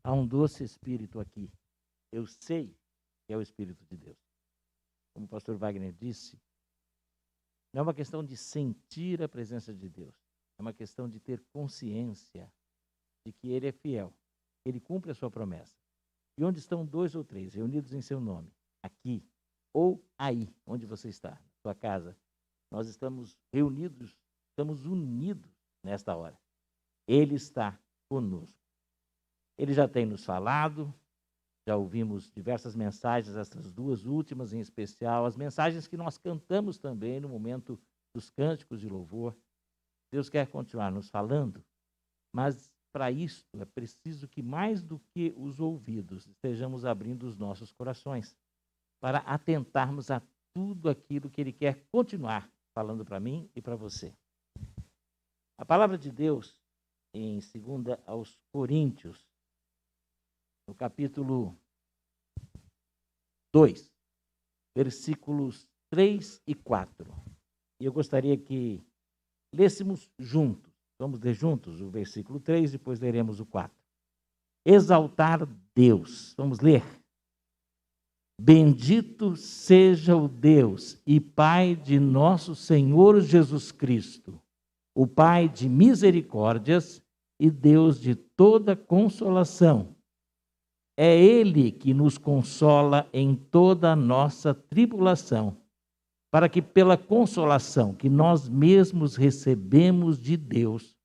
há um doce Espírito aqui. Eu sei que é o Espírito de Deus. Como o pastor Wagner disse, não é uma questão de sentir a presença de Deus, é uma questão de ter consciência de que Ele é fiel, Ele cumpre a sua promessa. E onde estão 2 ou 3 reunidos em seu nome, aqui ou aí, onde você está, na sua casa, nós estamos reunidos, estamos unidos nesta hora. Ele está conosco. Ele já tem nos falado, já ouvimos diversas mensagens, essas 2 últimas em especial, as mensagens que nós cantamos também no momento dos cânticos de louvor. Deus quer continuar nos falando, mas para isso é preciso que mais do que os ouvidos, estejamos abrindo os nossos corações para atentarmos a tudo aquilo que Ele quer continuar falando para mim e para você. A palavra de Deus, em 2 aos Coríntios, no capítulo 2, versículos 3 e 4. E eu gostaria que lêssemos juntos. Vamos ler juntos o versículo 3, depois leremos o 4. Exaltar Deus. Vamos ler. Bendito seja o Deus e Pai de nosso Senhor Jesus Cristo, o Pai de misericórdias e Deus de toda consolação. É Ele que nos consola em toda a nossa tribulação, para que pela consolação que nós mesmos recebemos de Deus,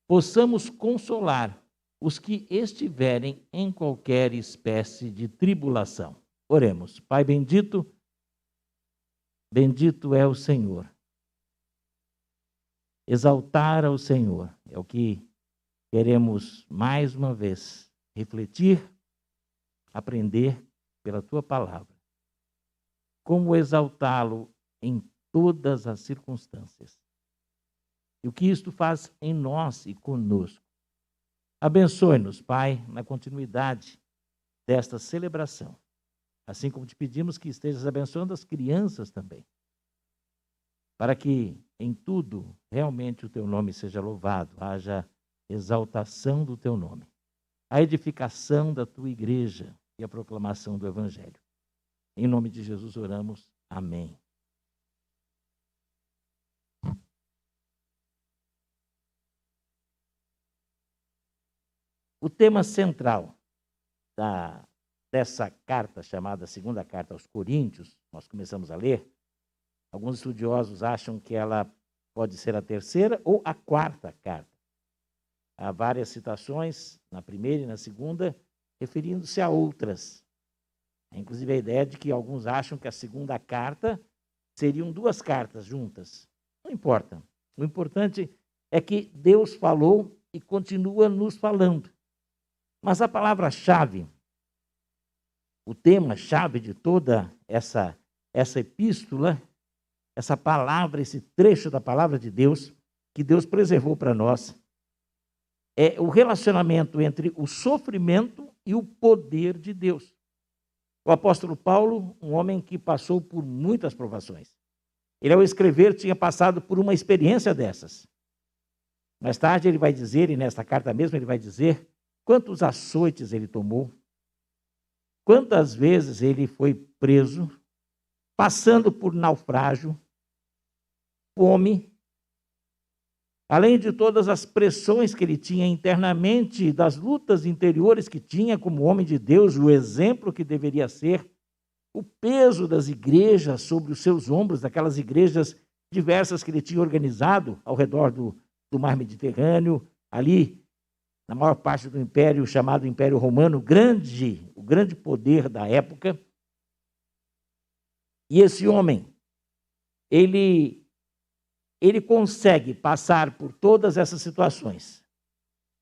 possamos consolar os que estiverem em qualquer espécie de tribulação. Oremos. Pai bendito, bendito é o Senhor. Exaltar ao Senhor é o que queremos mais uma vez refletir, aprender pela Tua palavra. Como exaltá-lo em todas as circunstâncias. E o que isto faz em nós e conosco. Abençoe-nos, Pai, na continuidade desta celebração. Assim como te pedimos que estejas abençoando as crianças também. Para que em tudo realmente o Teu nome seja louvado, haja exaltação do Teu nome. A edificação da Tua igreja e a proclamação do Evangelho. Em nome de Jesus oramos. Amém. O tema central dessa carta, chamada segunda carta aos Coríntios, nós começamos a ler, alguns estudiosos acham que ela pode ser a terceira ou a quarta carta. Há várias citações, na primeira e na segunda, referindo-se a outras. Inclusive a ideia de que alguns acham que a segunda carta seriam 2 cartas juntas. Não importa. O importante é que Deus falou e continua nos falando. Mas a palavra-chave, o tema-chave de toda essa epístola, essa palavra, esse trecho da palavra de Deus, que Deus preservou para nós, é o relacionamento entre o sofrimento e o poder de Deus. O apóstolo Paulo, um homem que passou por muitas provações. Ele, ao escrever, tinha passado por uma experiência dessas. Mais tarde ele vai dizer, e nesta carta mesmo ele vai dizer, quantos açoites ele tomou, quantas vezes ele foi preso, passando por naufrágio, fome, além de todas as pressões que ele tinha internamente, das lutas interiores que tinha como homem de Deus, o exemplo que deveria ser, o peso das igrejas sobre os seus ombros, daquelas igrejas diversas que ele tinha organizado ao redor do mar Mediterrâneo, ali na maior parte do império, chamado Império Romano, o grande poder da época. E esse homem, ele consegue passar por todas essas situações.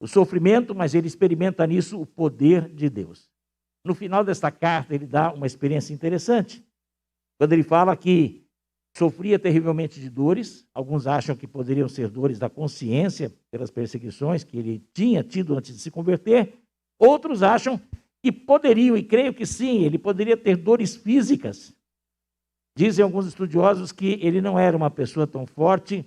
O sofrimento, mas ele experimenta nisso o poder de Deus. No final desta carta, ele dá uma experiência interessante. Quando ele fala que sofria terrivelmente de dores, alguns acham que poderiam ser dores da consciência, pelas perseguições que ele tinha tido antes de se converter. Outros acham que poderiam, e creio que sim, ele poderia ter dores físicas. Dizem alguns estudiosos que ele não era uma pessoa tão forte,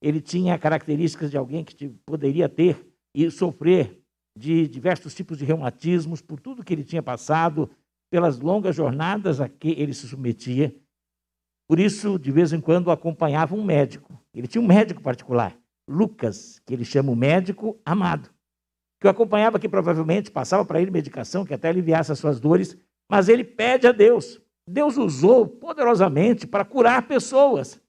ele tinha características de alguém que poderia ter e sofrer de diversos tipos de reumatismos, por tudo que ele tinha passado, pelas longas jornadas a que ele se submetia. Por isso, de vez em quando, acompanhava um médico. Ele tinha um médico particular, Lucas, que ele chama o médico amado, que o acompanhava, que provavelmente passava para ele medicação, que até aliviasse as suas dores, mas ele pede a Deus. Deus usou poderosamente para curar pessoas.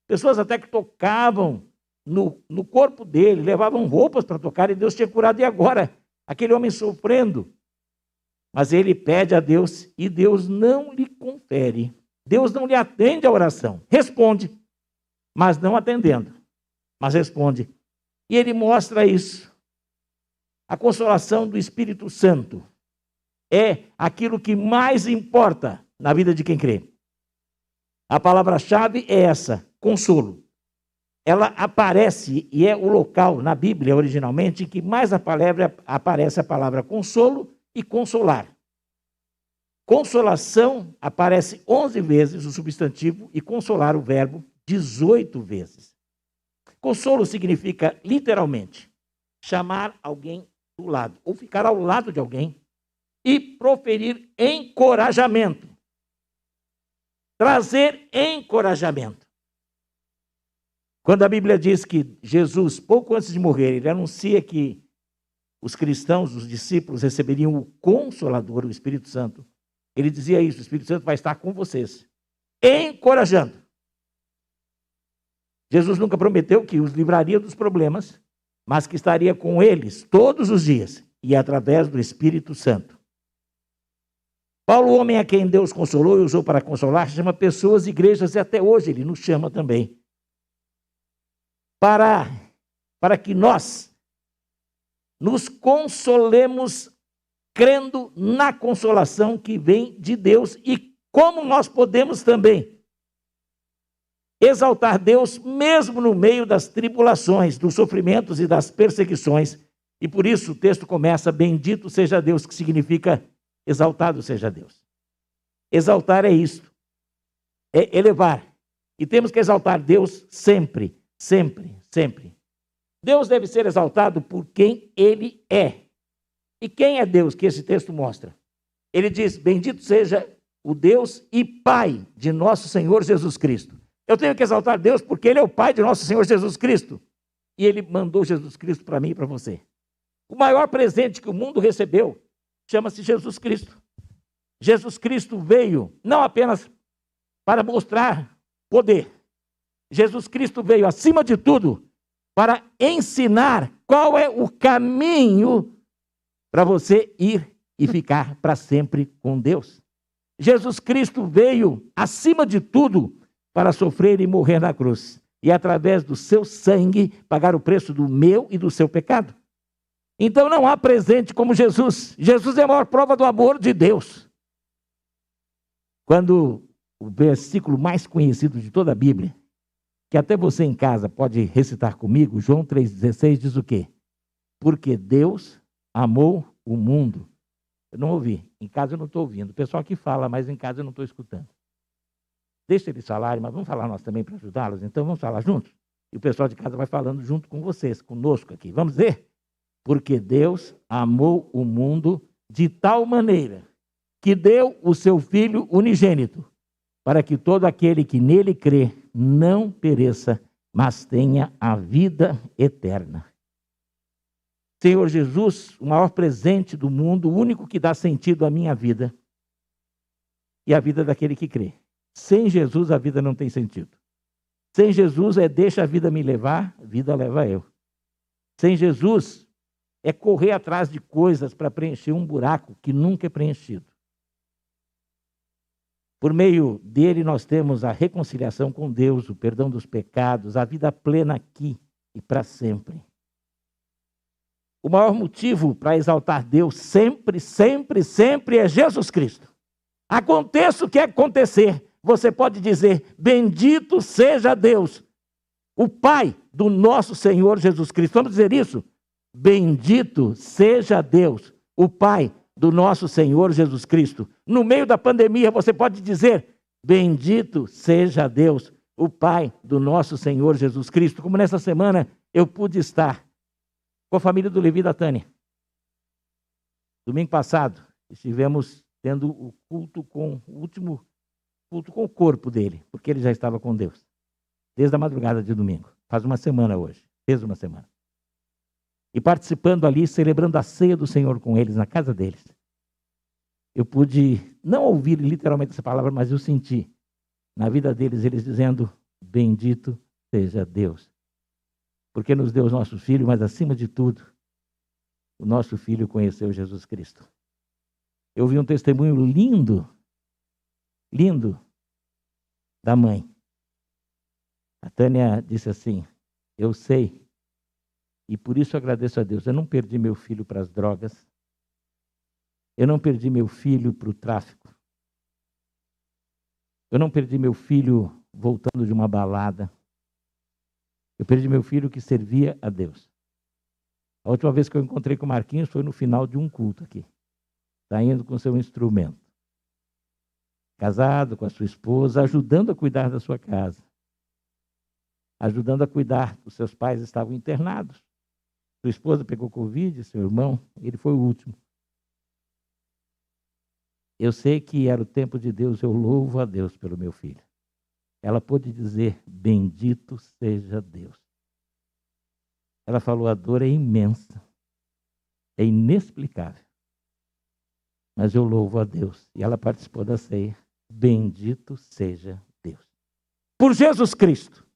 Pessoas até que tocavam no corpo dele, levavam roupas para tocar, e Deus tinha curado. E agora, aquele homem sofrendo. Mas ele pede a Deus e Deus não lhe confere. Deus não lhe atende a oração. Responde, mas não atendendo. Mas responde. E ele mostra isso. A consolação do Espírito Santo é aquilo que mais importa na vida de quem crê. A palavra-chave é essa, consolo. Ela aparece, e é o local na Bíblia, originalmente, em que mais aparece a palavra consolo e consolar. Consolação aparece 11 vezes, o substantivo, e consolar, o verbo, 18 vezes. Consolo significa, literalmente, chamar alguém do lado, ou ficar ao lado de alguém, e proferir encorajamento. Trazer encorajamento. Quando a Bíblia diz que Jesus, pouco antes de morrer, ele anuncia que os cristãos, os discípulos, receberiam o Consolador, o Espírito Santo, ele dizia isso: o Espírito Santo vai estar com vocês, encorajando. Jesus nunca prometeu que os livraria dos problemas, mas que estaria com eles todos os dias, e através do Espírito Santo. Paulo, o homem a quem Deus consolou e usou para consolar, chama pessoas, igrejas, e até hoje ele nos chama também, para que nós nos consolemos crendo na consolação que vem de Deus, e como nós podemos também exaltar Deus mesmo no meio das tribulações, dos sofrimentos e das perseguições. E por isso o texto começa: bendito seja Deus, que significa exaltado seja Deus. Exaltar é isto, é elevar. E temos que exaltar Deus sempre, sempre, sempre. Deus deve ser exaltado por quem Ele é. E quem é Deus que esse texto mostra? Ele diz: bendito seja o Deus e Pai de nosso Senhor Jesus Cristo. Eu tenho que exaltar Deus porque Ele é o Pai de nosso Senhor Jesus Cristo. E Ele mandou Jesus Cristo para mim e para você. O maior presente que o mundo recebeu chama-se Jesus Cristo. Jesus Cristo veio não apenas para mostrar poder. Jesus Cristo veio, acima de tudo, para ensinar qual é o caminho para você ir e ficar para sempre com Deus. Jesus Cristo veio, acima de tudo, para sofrer e morrer na cruz, e através do seu sangue pagar o preço do meu e do seu pecado. Então não há presente como Jesus. Jesus é a maior prova do amor de Deus. Quando o versículo mais conhecido de toda a Bíblia, que até você em casa pode recitar comigo, João 3,16 diz o quê? Porque Deus amou o mundo. Eu não ouvi, em casa eu não estou ouvindo. O pessoal aqui fala, mas em casa eu não estou escutando. Deixa eles falarem, mas vamos falar nós também para ajudá-los? Então vamos falar juntos? E o pessoal de casa vai falando junto com vocês, conosco aqui. Vamos ver? Porque Deus amou o mundo de tal maneira que deu o seu Filho unigênito, para que todo aquele que nele crê não pereça, mas tenha a vida eterna. Senhor Jesus, o maior presente do mundo, o único que dá sentido à minha vida e à vida daquele que crê. Sem Jesus a vida não tem sentido. Sem Jesus é deixa a vida me levar, a vida leva eu. Sem Jesus é correr atrás de coisas para preencher um buraco que nunca é preenchido. Por meio dele nós temos a reconciliação com Deus, o perdão dos pecados, a vida plena aqui e para sempre. O maior motivo para exaltar Deus sempre, sempre, sempre é Jesus Cristo. Aconteça o que acontecer, você pode dizer: bendito seja Deus, o Pai do nosso Senhor Jesus Cristo. Vamos dizer isso? Bendito seja Deus, o Pai do nosso Senhor Jesus Cristo. No meio da pandemia, você pode dizer: bendito seja Deus, o Pai do nosso Senhor Jesus Cristo. Como nessa semana eu pude estar com a família do Levi e da Tânia. Domingo passado, estivemos tendo o último culto com o corpo dele, porque ele já estava com Deus, desde a madrugada de domingo. Faz uma semana hoje, fez uma semana. E participando ali, celebrando a ceia do Senhor com eles, na casa deles. Eu pude não ouvir literalmente essa palavra, mas eu senti na vida deles, eles dizendo, bendito seja Deus. Porque nos deu o nosso filho, mas acima de tudo, o nosso filho conheceu Jesus Cristo. Eu vi um testemunho lindo, lindo, da mãe. A Tânia disse assim, eu sei, e por isso agradeço a Deus, eu não perdi meu filho para as drogas, eu não perdi meu filho para o tráfico, eu não perdi meu filho voltando de uma balada, eu perdi meu filho que servia a Deus. A última vez que eu encontrei com o Marquinhos foi no final de um culto aqui, saindo com seu instrumento, casado com a sua esposa, ajudando a cuidar da sua casa, ajudando a cuidar, os seus pais estavam internados, sua esposa pegou Covid, seu irmão, ele foi o último. Eu sei que era o tempo de Deus, eu louvo a Deus pelo meu filho. Ela pôde dizer, bendito seja Deus. Ela falou, a dor é imensa, é inexplicável. Mas eu louvo a Deus. E ela participou da ceia. Bendito seja Deus. Por Jesus Cristo.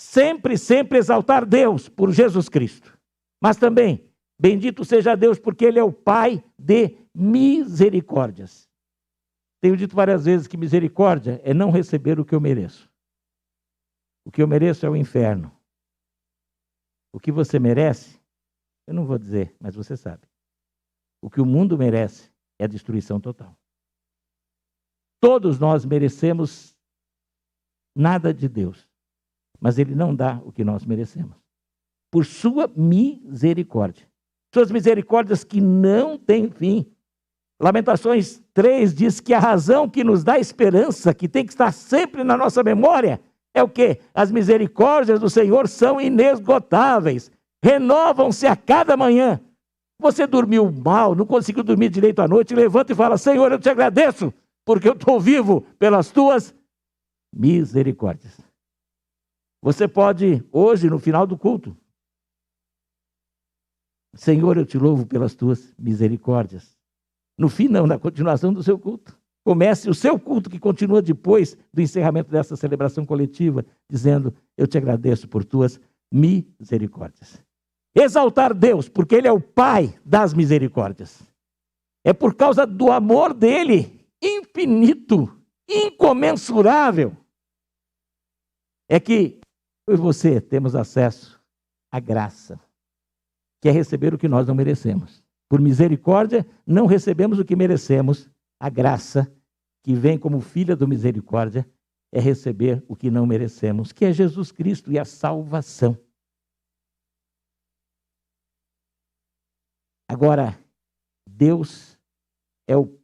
Sempre, sempre exaltar Deus por Jesus Cristo. Mas também, bendito seja Deus, porque Ele é o Pai de misericórdias. Tenho dito várias vezes que misericórdia é não receber o que eu mereço. O que eu mereço é o inferno. O que você merece, eu não vou dizer, mas você sabe. O que o mundo merece é a destruição total. Todos nós merecemos nada de Deus, mas Ele não dá o que nós merecemos. Por sua misericórdia. Suas misericórdias que não têm fim. Lamentações 3 diz que a razão que nos dá esperança, que tem que estar sempre na nossa memória, é o quê? As misericórdias do Senhor são inesgotáveis, renovam-se a cada manhã. Você dormiu mal, não conseguiu dormir direito à noite, levanta e fala, Senhor, eu te agradeço, porque eu estou vivo pelas tuas misericórdias. Você pode, hoje, no final do culto, Senhor, eu te louvo pelas tuas misericórdias. No fim, não, na continuação do seu culto. Comece o seu culto, que continua depois do encerramento dessa celebração coletiva, dizendo, eu te agradeço por tuas misericórdias. Exaltar Deus, porque Ele é o Pai das misericórdias. É por causa do amor dEle, infinito, incomensurável, é que eu e você temos acesso à graça, que é receber o que nós não merecemos. Por misericórdia, não recebemos o que merecemos. A graça, que vem como filha do misericórdia, é receber o que não merecemos, que é Jesus Cristo e a salvação. Agora, Deus é o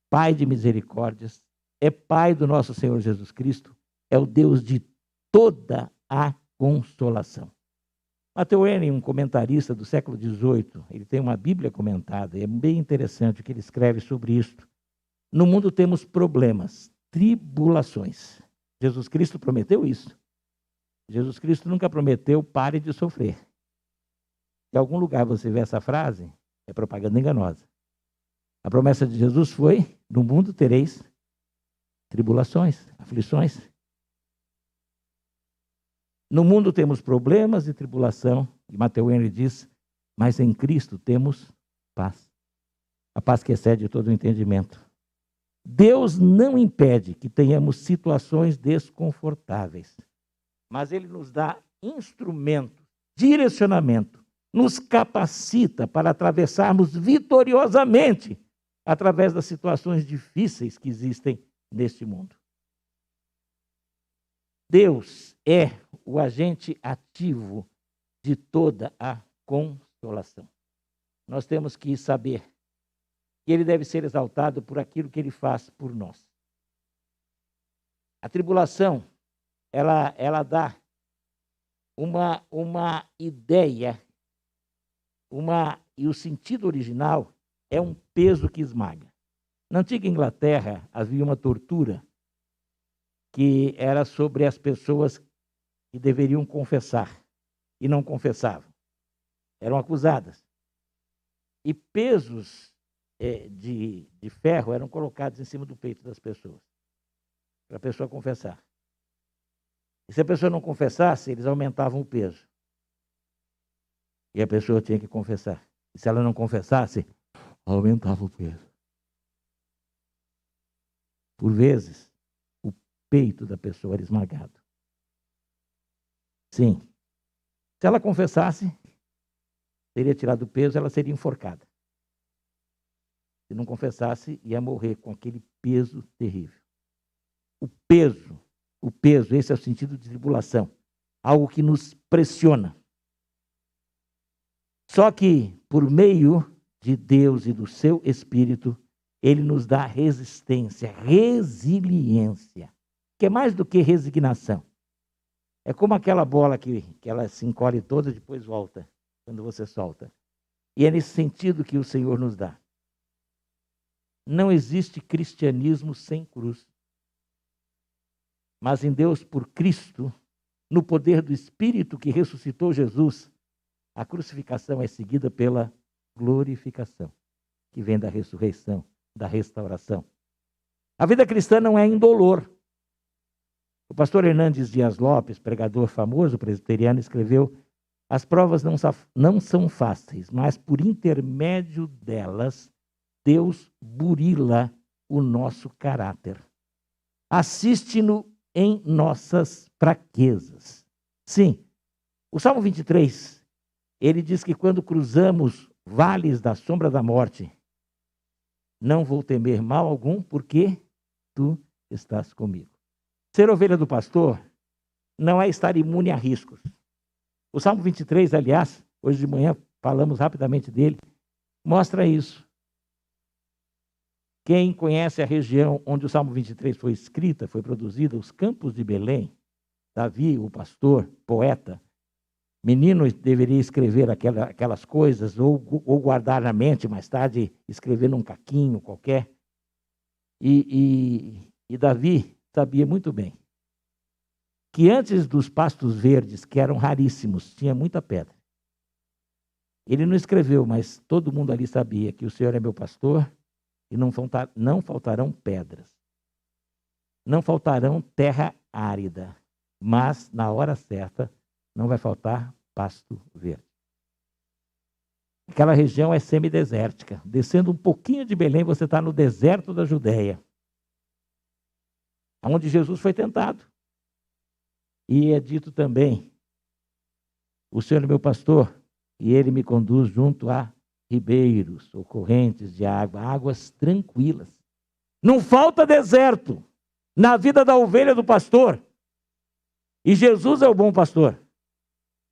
Pai de misericórdias, é Pai do nosso Senhor Jesus Cristo, é o Deus de toda a consolação. Matthew Henry, um comentarista do século XVIII, ele tem uma Bíblia comentada, e é bem interessante o que ele escreve sobre isso. No mundo temos problemas, tribulações. Jesus Cristo prometeu isso. Jesus Cristo nunca prometeu pare de sofrer. Se em algum lugar você vê essa frase, é propaganda enganosa. A promessa de Jesus foi, no mundo tereis tribulações, aflições. No mundo temos problemas e tribulação, e Matthew Henry diz, mas em Cristo temos paz. A paz que excede todo o entendimento. Deus não impede que tenhamos situações desconfortáveis, mas Ele nos dá instrumento, direcionamento, nos capacita para atravessarmos vitoriosamente através das situações difíceis que existem neste mundo. Deus é o agente ativo de toda a consolação. Nós temos que saber que Ele deve ser exaltado por aquilo que Ele faz por nós. A tribulação, ela dá uma ideia, e o sentido original é um peso que esmaga. Na antiga Inglaterra, havia uma tortura que era sobre as pessoas que deveriam confessar e não confessavam. Eram acusadas. E pesos de ferro eram colocados em cima do peito das pessoas, para a pessoa confessar. E se a pessoa não confessasse, eles aumentavam o peso. E a pessoa tinha que confessar. E se ela não confessasse, aumentava o peso. Por vezes, o peito da pessoa era esmagado. Sim. Se ela confessasse, teria tirado o peso, ela seria enforcada. Se não confessasse, ia morrer com aquele peso terrível. O peso, esse é o sentido de tribulação. Algo que nos pressiona. Só que, por meio de Deus e do seu Espírito, Ele nos dá resistência, resiliência, que é mais do que resignação. É como aquela bola que ela se encolhe toda e depois volta, quando você solta. E é nesse sentido que o Senhor nos dá. Não existe cristianismo sem cruz. Mas em Deus, por Cristo, no poder do Espírito que ressuscitou Jesus, a crucificação é seguida pela glorificação, que vem da ressurreição, da restauração. A vida cristã não é indolor. O pastor Hernandes Dias Lopes, pregador famoso presbiteriano, escreveu: as provas não são fáceis, mas por intermédio delas, Deus burila o nosso caráter. Assiste-no em nossas fraquezas. Sim, o Salmo 23, ele diz que quando cruzamos vales da sombra da morte, não vou temer mal algum, porque tu estás comigo. Ser ovelha do pastor não é estar imune a riscos. O Salmo 23, aliás, hoje de manhã falamos rapidamente dele, mostra isso. Quem conhece a região onde o Salmo 23 foi escrita, foi produzida, os campos de Belém, Davi, o pastor, poeta, menino deveria escrever aquelas coisas ou guardar na mente, mais tarde escrever num caquinho qualquer. E Davi sabia muito bem que antes dos pastos verdes, que eram raríssimos, tinha muita pedra. Ele não escreveu, mas todo mundo ali sabia que o Senhor é meu pastor e não faltarão pedras. Não faltarão terra árida, mas na hora certa não vai faltar pasto verde. Aquela região é semidesértica. Descendo um pouquinho de Belém, você está no deserto da Judéia, onde Jesus foi tentado. E é dito também: o Senhor é meu pastor, e ele me conduz junto a ribeiros ou correntes de água, águas tranquilas. Não falta deserto na vida da ovelha do pastor. E Jesus é o bom pastor.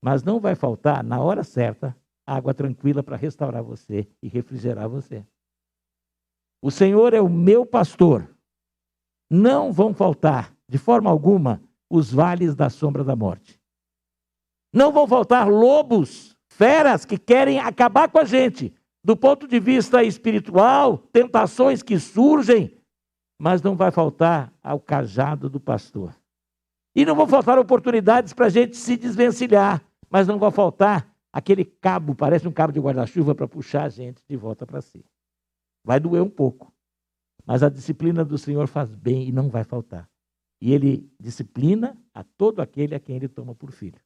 Mas não vai faltar, na hora certa, água tranquila para restaurar você e refrigerar você. O Senhor é o meu pastor. Não vão faltar, de forma alguma, os vales da sombra da morte. Não vão faltar lobos, feras que querem acabar com a gente, do ponto de vista espiritual, tentações que surgem, mas não vai faltar ao cajado do pastor. E não vão faltar oportunidades para a gente se desvencilhar, mas não vai faltar aquele cabo, parece um cabo de guarda-chuva, para puxar a gente de volta para si. Vai doer um pouco, mas a disciplina do Senhor faz bem e não vai faltar. E Ele disciplina a todo aquele a quem Ele toma por filho.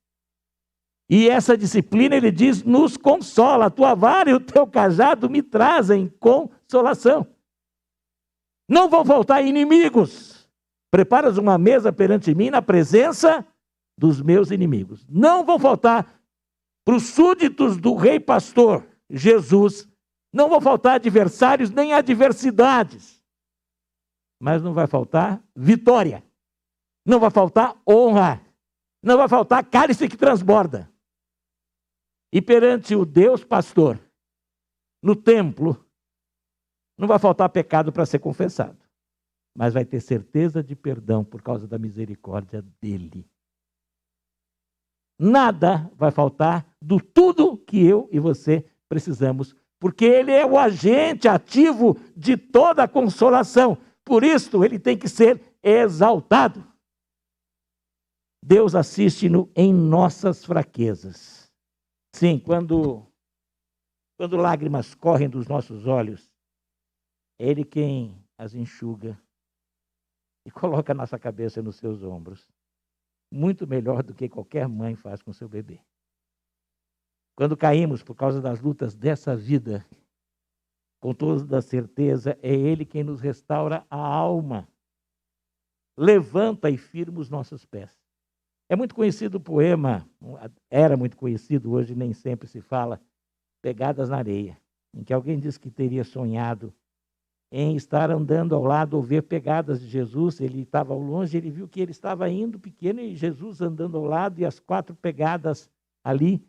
E essa disciplina, Ele diz, nos consola. A tua vara e o teu cajado me trazem consolação. Não vão faltar inimigos. Preparas uma mesa perante mim na presença dos meus inimigos. Não vão faltar para os súditos do rei pastor Jesus, não vão faltar adversários nem adversidades. Mas não vai faltar vitória. Não vai faltar honra. Não vai faltar cálice que transborda. E perante o Deus pastor, no templo, não vai faltar pecado para ser confessado. Mas vai ter certeza de perdão por causa da misericórdia dele. Nada vai faltar do tudo que eu e você precisamos porque ele é o agente ativo de toda a consolação. Por isso, ele tem que ser exaltado. Deus assiste-nos em nossas fraquezas. Sim, quando lágrimas correm dos nossos olhos, é Ele quem as enxuga e coloca a nossa cabeça nos seus ombros. Muito melhor do que qualquer mãe faz com seu bebê. Quando caímos por causa das lutas dessa vida, com toda certeza, é Ele quem nos restaura a alma. Levanta e firma os nossos pés. É muito conhecido o poema, era muito conhecido, hoje nem sempre se fala, Pegadas na Areia, em que alguém diz que teria sonhado em estar andando ao lado ou ver pegadas de Jesus. Ele estava ao longe, ele viu que ele estava indo pequeno e Jesus andando ao lado e as 4 pegadas ali.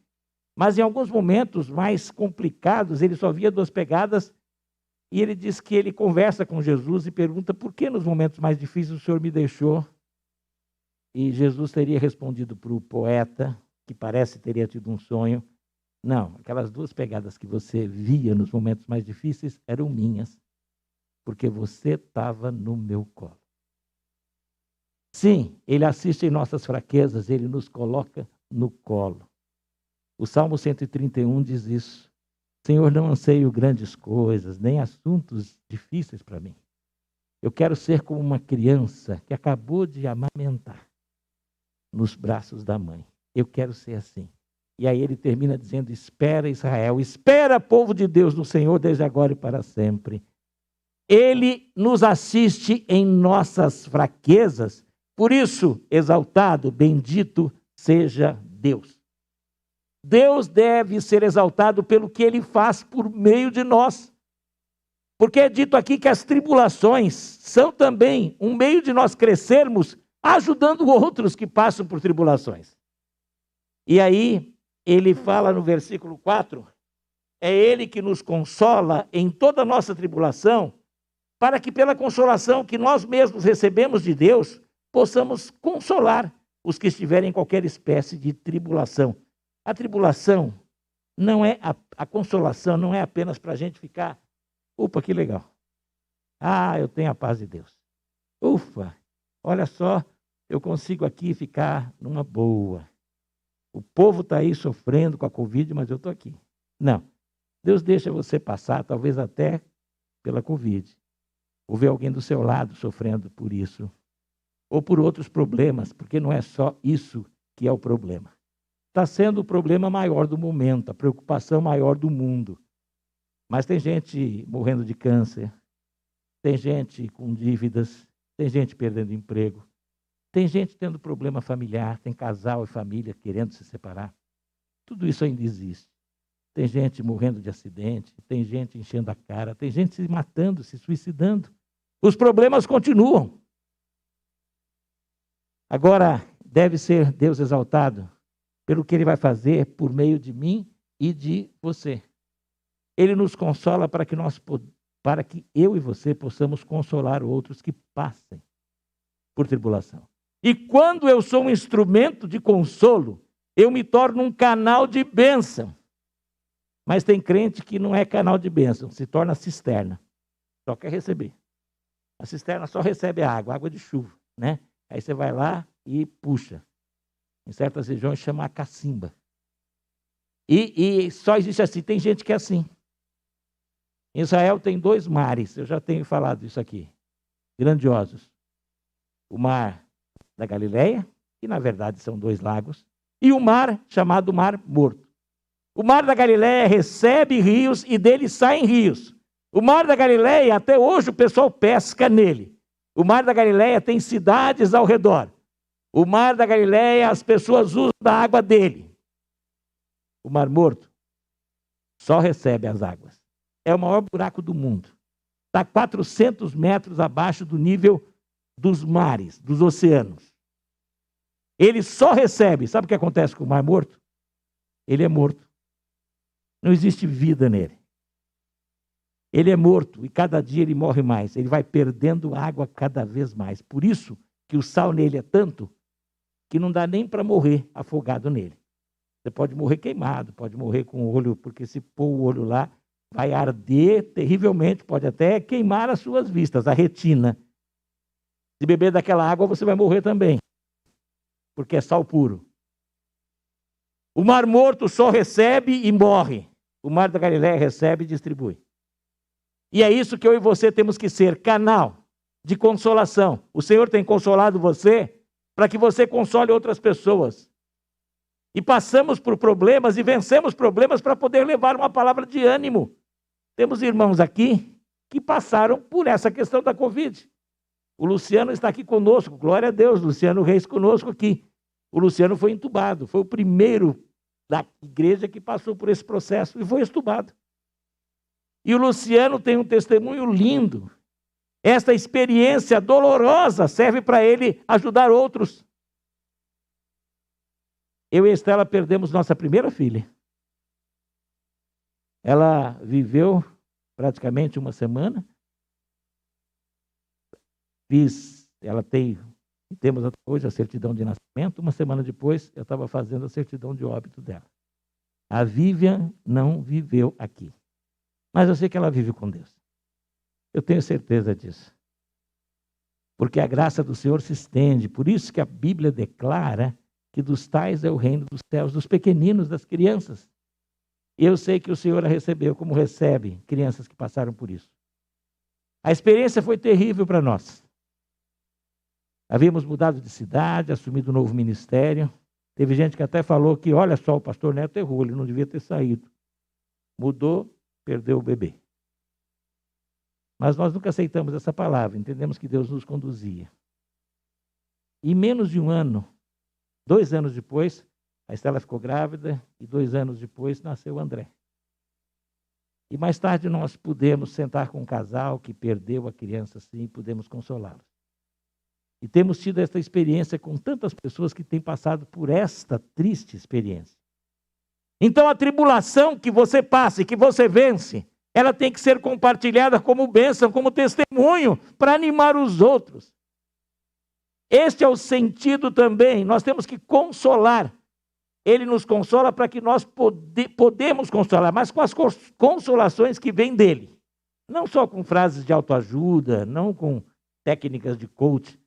Mas em alguns momentos mais complicados, ele só via 2 pegadas e ele diz que ele conversa com Jesus e pergunta: por que nos momentos mais difíceis o Senhor me deixou? E Jesus teria respondido para o poeta, que parece teria tido um sonho: não, aquelas 2 pegadas que você via nos momentos mais difíceis eram minhas, porque você estava no meu colo. Sim, Ele assiste em nossas fraquezas, Ele nos coloca no colo. O Salmo 131 diz isso: Senhor, não anseio grandes coisas, nem assuntos difíceis para mim. Eu quero ser como uma criança que acabou de amamentar nos braços da mãe. Eu quero ser assim. E aí ele termina dizendo: espera, Israel, espera, povo de Deus, no Senhor, desde agora e para sempre. Ele nos assiste em nossas fraquezas, por isso, exaltado, bendito seja Deus. Deus deve ser exaltado pelo que Ele faz por meio de nós. Porque é dito aqui que as tribulações são também um meio de nós crescermos, ajudando outros que passam por tribulações. E aí, ele fala no versículo 4, é Ele que nos consola em toda a nossa tribulação, para que pela consolação que nós mesmos recebemos de Deus, possamos consolar os que estiverem em qualquer espécie de tribulação. A tribulação não é, a consolação não é apenas para a gente ficar, upa, que legal. Ah, eu tenho a paz de Deus. Ufa, olha só, eu consigo aqui ficar numa boa. O povo está aí sofrendo com a Covid, mas eu estou aqui. Não, Deus deixa você passar, talvez até pela Covid. Ou ver alguém do seu lado sofrendo por isso. Ou por outros problemas, porque não é só isso que é o problema. Está sendo o problema maior do momento, a preocupação maior do mundo. Mas tem gente morrendo de câncer, tem gente com dívidas, tem gente perdendo emprego, tem gente tendo problema familiar, tem casal e família querendo se separar. Tudo isso ainda existe. Tem gente morrendo de acidente, tem gente enchendo a cara, tem gente se matando, se suicidando. Os problemas continuam. Agora, deve ser Deus exaltado pelo que Ele vai fazer por meio de mim e de você. Ele nos consola para que eu e você possamos consolar outros que passem por tribulação. E quando eu sou um instrumento de consolo, eu me torno um canal de bênção. Mas tem crente que não é canal de bênção, se torna cisterna. Só quer receber. A cisterna só recebe a água de chuva, né? Aí você vai lá e puxa. Em certas regiões chama a cacimba. E só existe assim, tem gente que é assim. Em Israel tem 2 mares, eu já tenho falado isso aqui, grandiosos. O mar da Galileia, que na verdade são 2 lagos, e o mar chamado Mar Morto. O mar da Galileia recebe rios e dele saem rios. O mar da Galileia, até hoje o pessoal pesca nele. O mar da Galileia tem cidades ao redor. O mar da Galileia, as pessoas usam da água dele. O Mar Morto só recebe as águas. É o maior buraco do mundo. Está 400 metros abaixo do nível dos mares, dos oceanos. Ele só recebe. Sabe o que acontece com o Mar Morto? Ele é morto. Não existe vida nele. Ele é morto e cada dia ele morre mais. Ele vai perdendo água cada vez mais. Por isso que o sal nele é tanto que não dá nem para morrer afogado nele. Você pode morrer queimado, pode morrer com o olho, porque se pôr o olho lá, vai arder terrivelmente, pode até queimar as suas vistas, a retina. Se beber daquela água, você vai morrer também, porque é sal puro. O Mar Morto só recebe e morre. O Mar da Galileia recebe e distribui. E é isso que eu e você temos que ser, canal de consolação. O Senhor tem consolado você para que você console outras pessoas. E passamos por problemas e vencemos problemas para poder levar uma palavra de ânimo. Temos irmãos aqui que passaram por essa questão da Covid. O Luciano está aqui conosco, glória a Deus, Luciano Reis conosco aqui. O Luciano foi entubado, foi o primeiro da igreja que passou por esse processo e foi entubado. E o Luciano tem um testemunho lindo. Esta experiência dolorosa serve para ele ajudar outros. Eu e a Estela perdemos nossa primeira filha. Ela viveu praticamente uma semana. Temos até hoje a certidão de nascimento. Uma semana depois, eu estava fazendo a certidão de óbito dela. A Vivian não viveu aqui. Mas eu sei que ela vive com Deus. Eu tenho certeza disso. Porque a graça do Senhor se estende. Por isso que a Bíblia declara que dos tais é o reino dos céus, dos pequeninos, das crianças. E eu sei que o Senhor a recebeu como recebe crianças que passaram por isso. A experiência foi terrível para nós. Havíamos mudado de cidade, assumido um novo ministério. Teve gente que até falou que, olha só, o pastor Neto errou, ele não devia ter saído. Mudou, perdeu o bebê. Mas nós nunca aceitamos essa palavra, entendemos que Deus nos conduzia. E menos de um ano, 2 anos depois, a Estela ficou grávida e 2 anos depois nasceu o André. E mais tarde nós pudemos sentar com um casal que perdeu a criança assim e pudemos consolá-los. E temos tido esta experiência com tantas pessoas que têm passado por esta triste experiência. Então a tribulação que você passa e que você vence, ela tem que ser compartilhada como bênção, como testemunho, para animar os outros. Este é o sentido também, nós temos que consolar. Ele nos consola para que nós podemos consolar, mas com as consolações que vêm dele. Não só com frases de autoajuda, não com técnicas de coach,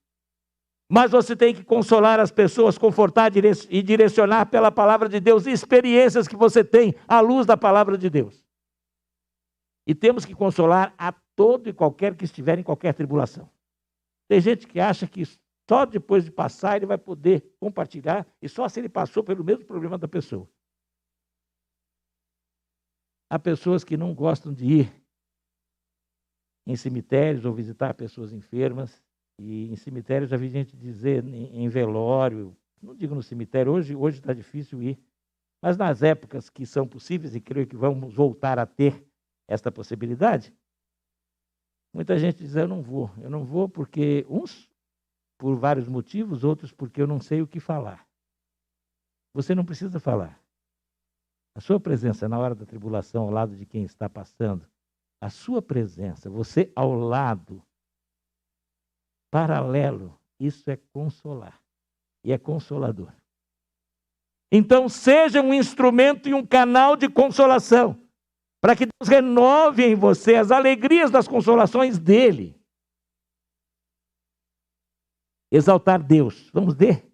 mas você tem que consolar as pessoas, confortar e direcionar pela palavra de Deus, experiências que você tem à luz da palavra de Deus. E temos que consolar a todo e qualquer que estiver em qualquer tribulação. Tem gente que acha que só depois de passar ele vai poder compartilhar, e só se ele passou pelo mesmo problema da pessoa. Há pessoas que não gostam de ir em cemitérios ou visitar pessoas enfermas. E em cemitério já vi gente dizer, em velório, não digo no cemitério, hoje está difícil ir, mas nas épocas que são possíveis, e creio que vamos voltar a ter esta possibilidade, muita gente diz, eu não vou porque uns por vários motivos, outros porque eu não sei o que falar. Você não precisa falar. A sua presença na hora da tribulação, ao lado de quem está passando, a sua presença, você ao lado, paralelo, isso é consolar. E é consolador. Então, seja um instrumento e um canal de consolação, para que Deus renove em você as alegrias das consolações dele. Exaltar Deus. Vamos ler?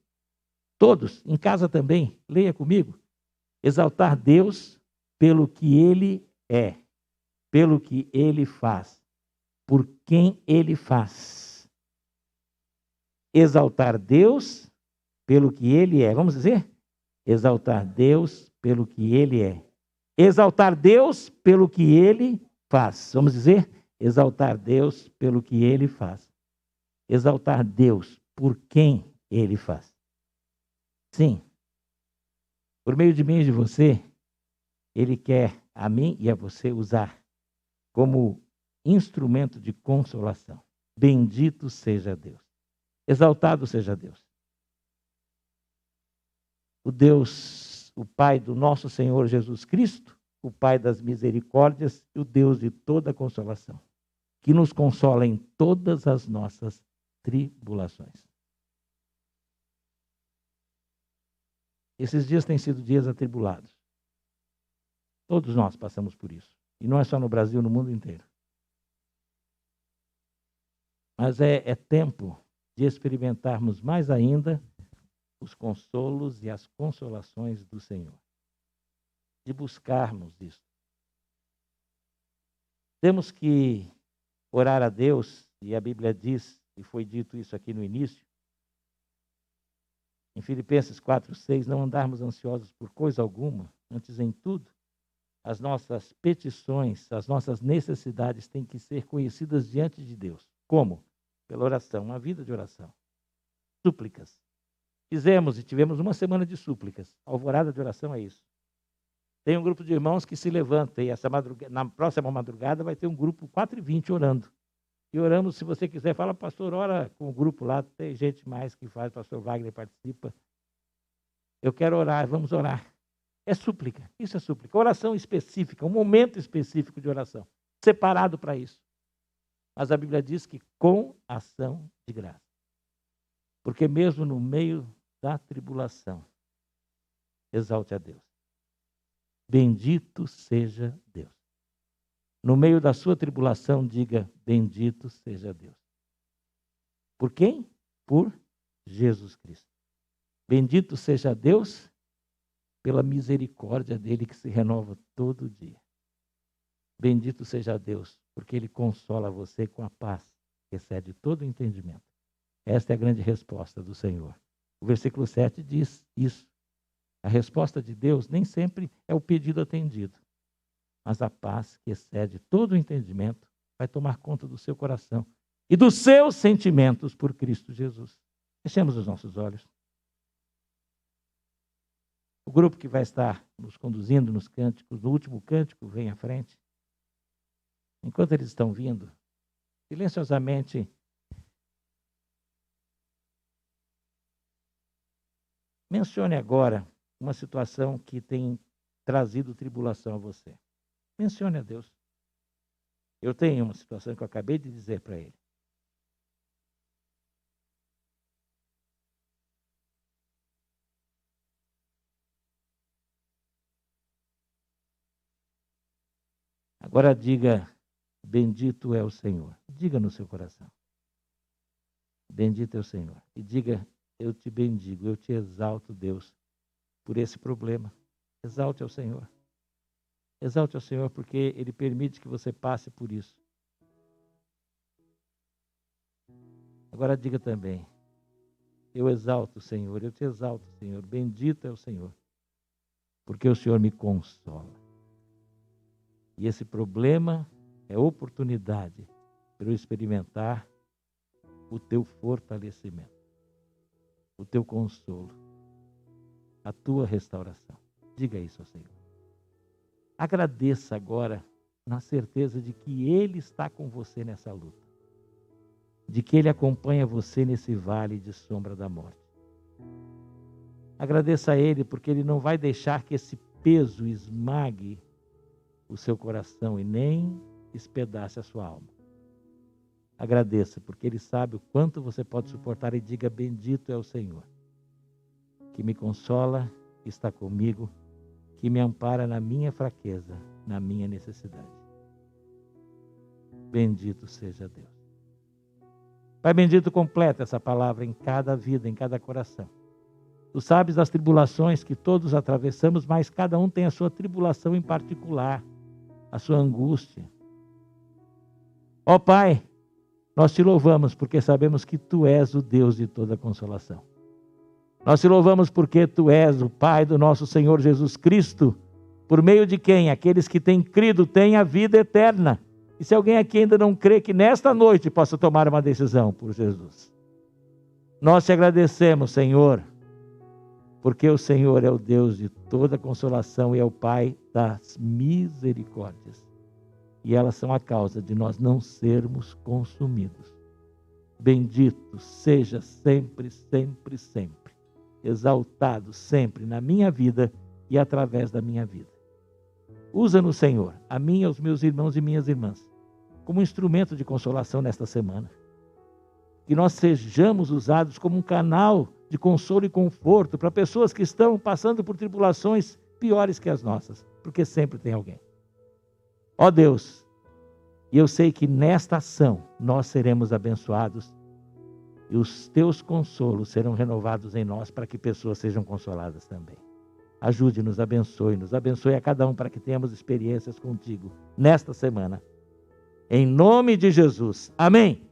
Todos, em casa também, leia comigo. Exaltar Deus pelo que ele é, pelo que ele faz, por quem ele faz. Exaltar Deus pelo que ele é. Vamos dizer? Exaltar Deus pelo que ele é. Exaltar Deus pelo que ele faz. Vamos dizer? Exaltar Deus pelo que ele faz. Exaltar Deus por quem ele faz. Sim. Por meio de mim e de você, ele quer a mim e a você usar como instrumento de consolação. Bendito seja Deus. Exaltado seja Deus. O Deus, o Pai do nosso Senhor Jesus Cristo, o Pai das misericórdias e o Deus de toda consolação, que nos consola em todas as nossas tribulações. Esses dias têm sido dias atribulados. Todos nós passamos por isso. E não é só no Brasil, no mundo inteiro. Mas é tempo de experimentarmos mais ainda os consolos e as consolações do Senhor. De buscarmos isso. Temos que orar a Deus, e a Bíblia diz, e foi dito isso aqui no início, em Filipenses 4:6, não andarmos ansiosos por coisa alguma, antes em tudo, as nossas petições, as nossas necessidades têm que ser conhecidas diante de Deus. Como? Pela oração, uma vida de oração. Súplicas. Fizemos e tivemos uma semana de súplicas. A alvorada de oração é isso. Tem um grupo de irmãos que se levanta, e na próxima madrugada vai ter um grupo 4h20 orando. E oramos, se você quiser, fala, pastor, ora com o grupo lá, tem gente mais que faz, pastor Wagner participa. Eu quero orar, vamos orar. É súplica, isso é súplica. Oração específica, um momento específico de oração, separado para isso. Mas a Bíblia diz que com ação de graça. Porque mesmo no meio da tribulação, exalte a Deus. Bendito seja Deus. No meio da sua tribulação, diga, bendito seja Deus. Por quem? Por Jesus Cristo. Bendito seja Deus pela misericórdia dele que se renova todo dia. Bendito seja Deus, porque ele consola você com a paz que excede todo o entendimento. Esta é a grande resposta do Senhor. O versículo 7 diz isso. A resposta de Deus nem sempre é o pedido atendido, mas a paz que excede todo o entendimento vai tomar conta do seu coração e dos seus sentimentos por Cristo Jesus. Fechemos os nossos olhos. O grupo que vai estar nos conduzindo nos cânticos, no último cântico, vem à frente. Enquanto eles estão vindo, silenciosamente, mencione agora uma situação que tem trazido tribulação a você. Mencione a Deus. Eu tenho uma situação que eu acabei de dizer para ele. Agora diga, bendito é o Senhor. Diga no seu coração. Bendito é o Senhor. E diga, eu te bendigo, eu te exalto, Deus, por esse problema. Exalte ao Senhor. Exalte ao Senhor porque Ele permite que você passe por isso. Agora diga também, eu exalto o Senhor, eu te exalto, Senhor. Bendito é o Senhor, porque o Senhor me consola. E esse problema é oportunidade para eu experimentar o teu fortalecimento, o teu consolo, a tua restauração. Diga isso ao Senhor. Agradeça agora na certeza de que Ele está com você nessa luta, de que Ele acompanha você nesse vale de sombra da morte. Agradeça a Ele porque Ele não vai deixar que esse peso esmague o seu coração e nem despedace a sua alma. Agradeça, porque Ele sabe o quanto você pode suportar e diga, bendito é o Senhor, que me consola, que está comigo, que me ampara na minha fraqueza, na minha necessidade. Bendito seja Deus. Pai bendito, completa essa palavra em cada vida, em cada coração. Tu sabes das tribulações que todos atravessamos, mas cada um tem a sua tribulação em particular, a sua angústia. Ó Pai, nós te louvamos porque sabemos que Tu és o Deus de toda consolação. Nós te louvamos porque Tu és o Pai do nosso Senhor Jesus Cristo, por meio de quem aqueles que têm crido têm a vida eterna. E se alguém aqui ainda não crê, que nesta noite possa tomar uma decisão por Jesus. Nós te agradecemos, Senhor, porque o Senhor é o Deus de toda consolação e é o Pai das misericórdias. E elas são a causa de nós não sermos consumidos. Bendito seja sempre, sempre, sempre. Exaltado sempre na minha vida e através da minha vida. Usa-nos, Senhor, a mim e aos meus irmãos e minhas irmãs, como instrumento de consolação nesta semana. Que nós sejamos usados como um canal de consolo e conforto para pessoas que estão passando por tribulações piores que as nossas, porque sempre tem alguém. Ó Deus, e eu sei que nesta ação nós seremos abençoados e os teus consolos serão renovados em nós para que pessoas sejam consoladas também. Ajude-nos, abençoe a cada um para que tenhamos experiências contigo nesta semana. Em nome de Jesus. Amém.